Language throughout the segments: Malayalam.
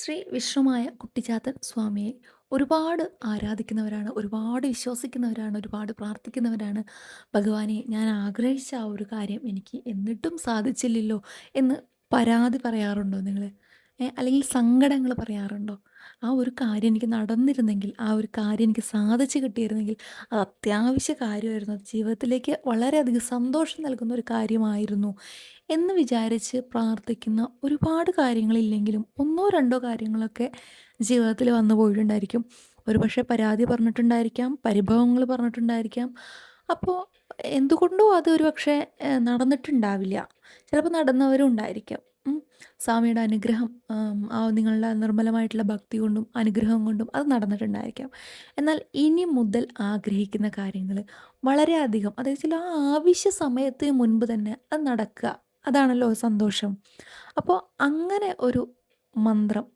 ശ്രീ വിഷ്ണുമായ കുട്ടിച്ചാത്തൻ സ്വാമിയെ ഒരുപാട് ആരാധിക്കുന്നവരാണ്, ഒരുപാട് വിശ്വസിക്കുന്നവരാണ്, ഒരുപാട് പ്രാർത്ഥിക്കുന്നവരാണ്. ഭഗവാനെ, ഞാൻ ആഗ്രഹിച്ച ആ ഒരു കാര്യം എനിക്ക് എന്നിട്ടും സാധിച്ചില്ലല്ലോ എന്ന് പരാതി പറയാറുണ്ടോ നിങ്ങൾ? അല്ലെങ്കിൽ സങ്കടങ്ങൾ പറയാറുണ്ടോ? ആ ഒരു കാര്യം എനിക്ക് നടന്നിരുന്നെങ്കിൽ, ആ ഒരു കാര്യം എനിക്ക് സാധിച്ചു കിട്ടിയിരുന്നെങ്കിൽ, അത് അത്യാവശ്യ കാര്യമായിരുന്നു. അത് ജീവിതത്തിലേക്ക് വളരെയധികം സന്തോഷം നൽകുന്ന ഒരു കാര്യമായിരുന്നു എന്ന് വിചാരിച്ച് പ്രാർത്ഥിക്കുന്ന ഒരുപാട് കാര്യങ്ങളില്ലെങ്കിലും ഒന്നോ രണ്ടോ കാര്യങ്ങളൊക്കെ ജീവിതത്തിൽ വന്നു പോയിട്ടുണ്ടായിരിക്കും. ഒരുപക്ഷെ പരാതി പറഞ്ഞിട്ടുണ്ടായിരിക്കാം, പരിഭവങ്ങൾ പറഞ്ഞിട്ടുണ്ടായിരിക്കാം. അപ്പോൾ എന്തുകൊണ്ടോ അത് ഒരു പക്ഷേ നടന്നിട്ടുണ്ടാവില്ല. ചിലപ്പോൾ നടന്നവരും ഉണ്ടായിരിക്കാം. സ്വാമിയുടെ അനുഗ്രഹം, ആ നിങ്ങളുടെ നിർമ്മലമായിട്ടുള്ള ഭക്തി കൊണ്ടും അനുഗ്രഹം കൊണ്ടും അത് നടന്നിട്ടുണ്ടായിരിക്കാം. എന്നാൽ ഇനി മുതൽ ആഗ്രഹിക്കുന്ന കാര്യങ്ങൾ വളരെയധികം, അതായത് ചില ആ ആവശ്യ സമയത്തിന് മുൻപ് തന്നെ അത് നടക്കുക. അതാണല്ലോ സന്തോഷം. അപ്പോൾ അങ്ങനെ ഒരു മന്ത്രം,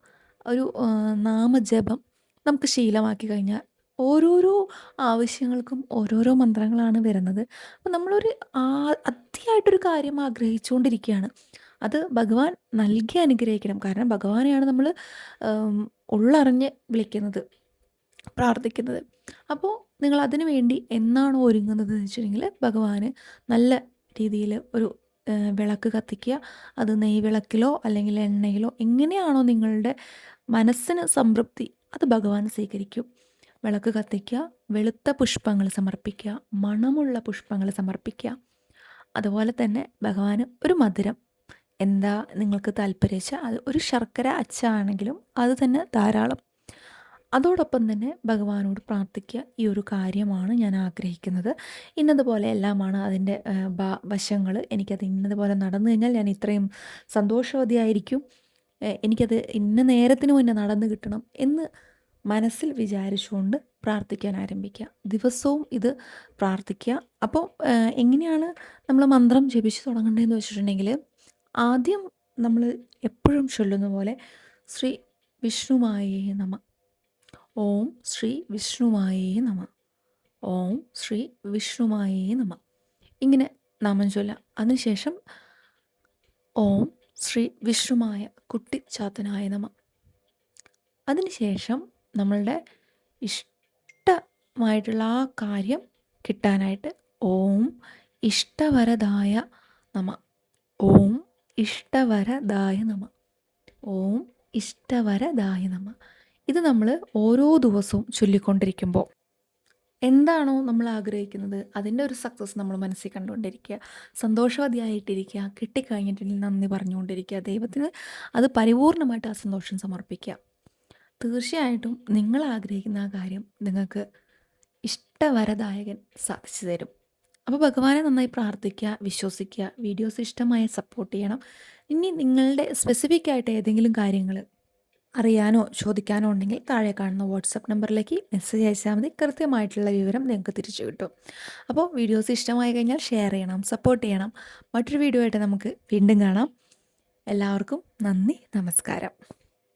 ഒരു നാമജപം നമുക്ക് ശീലമാക്കി കഴിഞ്ഞാൽ ഓരോരോ ആവശ്യങ്ങൾക്കും ഓരോരോ മന്ത്രങ്ങളാണ് വരുന്നത്. അപ്പോൾ നമ്മളൊരു ആ അതിയായിട്ടൊരു കാര്യം ആഗ്രഹിച്ചുകൊണ്ടിരിക്കുകയാണ്. അത് ഭഗവാൻ നൽകി അനുഗ്രഹിക്കണം. കാരണം ഭഗവാനെയാണ് നമ്മൾ ഉം, ഉള്ളറിഞ്ഞ് വിളിക്കുന്നത്, പ്രാർത്ഥിക്കുന്നത്. അപ്പോൾ നിങ്ങൾ അതിനു വേണ്ടി എന്നാണോ ഒരുങ്ങുന്നത് എന്ന് വെച്ചിട്ടുണ്ടെങ്കിൽ ഭഗവാന് നല്ല രീതിയിൽ ഒരു വിളക്ക് കത്തിക്കുക. അത് നെയ് വിളക്കിലോ അല്ലെങ്കിൽ എണ്ണയിലോ എങ്ങനെയാണോ നിങ്ങളുടെ മനസ്സിന് സംതൃപ്തി, അത് ഭഗവാൻ സ്വീകരിക്കും. വിളക്ക് കത്തിക്കുക, വെളുത്ത പുഷ്പങ്ങൾ സമർപ്പിക്കുക, മണമുള്ള പുഷ്പങ്ങൾ സമർപ്പിക്കുക. അതുപോലെ തന്നെ ഭഗവാന് ഒരു മധുരം, എന്താ നിങ്ങൾക്ക് താല്പര്യം വെച്ചാൽ അത്, ഒരു ശർക്കര അച്ചാണെങ്കിലും അത് തന്നെ ധാരാളം. അതോടൊപ്പം തന്നെ ഭഗവാനോട് പ്രാർത്ഥിക്കുക, ഈ ഒരു കാര്യമാണ് ഞാൻ ആഗ്രഹിക്കുന്നത്, ഇന്നതുപോലെ എല്ലാമാണ് അതിൻ്റെ വശങ്ങൾ, എനിക്കത് ഇന്നതുപോലെ നടന്നു കഴിഞ്ഞാൽ ഞാൻ ഇത്രയും സന്തോഷവതിയായിരിക്കും, എനിക്കത് ഇന്ന നേരത്തിന് മുന്നേ നടന്നു കിട്ടണം എന്ന് മനസ്സിൽ വിചാരിച്ചുകൊണ്ട് പ്രാർത്ഥിക്കാൻ ആരംഭിക്കുക. ദിവസവും ഇത് പ്രാർത്ഥിക്കുക. അപ്പോൾ എങ്ങനെയാണ് നമ്മൾ മന്ത്രം ജപിച്ച് തുടങ്ങേണ്ടതെന്ന് വെച്ചിട്ടുണ്ടെങ്കിൽ, ആദ്യം നമ്മൾ എപ്പോഴും ചൊല്ലുന്ന പോലെ ശ്രീ വിഷ്ണുവായേ നമ, ഓം ശ്രീ വിഷ്ണുവായേ നമ, ഓം ശ്രീ വിഷ്ണുവായേ നമ, ഇങ്ങനെ നാമം ചൊല്ലാം. അതിനുശേഷം ഓം ശ്രീ വിഷ്ണുമായ കുട്ടിച്ചാത്തനായ നമ. അതിനുശേഷം നമ്മളുടെ ഇഷ്ടമായിട്ടുള്ള ആ കാര്യം കിട്ടാനായിട്ട് ഓം ഇഷ്ടവരദായ നമ, ഓം ഇഷ്ടവരദായ നമ, ഓം ഇഷ്ടവരദായ നമ. ഇത് നമ്മൾ ഓരോ ദിവസവും ചൊല്ലിക്കൊണ്ടിരിക്കുമ്പോൾ എന്താണോ നമ്മൾ ആഗ്രഹിക്കുന്നത് അതിൻ്റെ ഒരു സക്സസ് നമ്മൾ മനസ്സിൽ കണ്ടുകൊണ്ടിരിക്കുക, സന്തോഷവതിയായിട്ടിരിക്കുക, കിട്ടിക്കഴിഞ്ഞിട്ടുണ്ടെങ്കിൽ നന്ദി പറഞ്ഞുകൊണ്ടിരിക്കുക, ദൈവത്തിന് അത് പരിപൂർണമായിട്ട് ആ സന്തോഷം സമർപ്പിക്കുക. തീർച്ചയായിട്ടും നിങ്ങൾ ആഗ്രഹിക്കുന്ന ആ കാര്യം നിങ്ങൾക്ക് ഇഷ്ടവരദായകൻ സാധിച്ചു തരും. അപ്പോൾ ഭഗവാനെ നന്നായി പ്രാർത്ഥിക്കുക, വിശ്വസിക്കുക, വീഡിയോസ് ഇഷ്ടമായി സപ്പോർട്ട് ചെയ്യണം. ഇനി നിങ്ങളുടെ സ്പെസിഫിക് ആയിട്ട് ഏതെങ്കിലും കാര്യങ്ങൾ അറിയാനോ ചോദിക്കാനോ ഉണ്ടെങ്കിൽ താഴെ കാണുന്ന വാട്സപ്പ് നമ്പറിലേക്ക് മെസ്സേജ് അയച്ചാൽ മതി. കൃത്യമായിട്ടുള്ള വിവരം നിങ്ങൾക്ക് തിരിച്ചു കിട്ടും. അപ്പോൾ വീഡിയോസ് ഇഷ്ടമായി കഴിഞ്ഞാൽ ഷെയർ ചെയ്യണം, സപ്പോർട്ട് ചെയ്യണം. മറ്റൊരു വീഡിയോ ആയിട്ട് നമുക്ക് വീണ്ടും കാണാം. എല്ലാവർക്കും നന്ദി, നമസ്കാരം.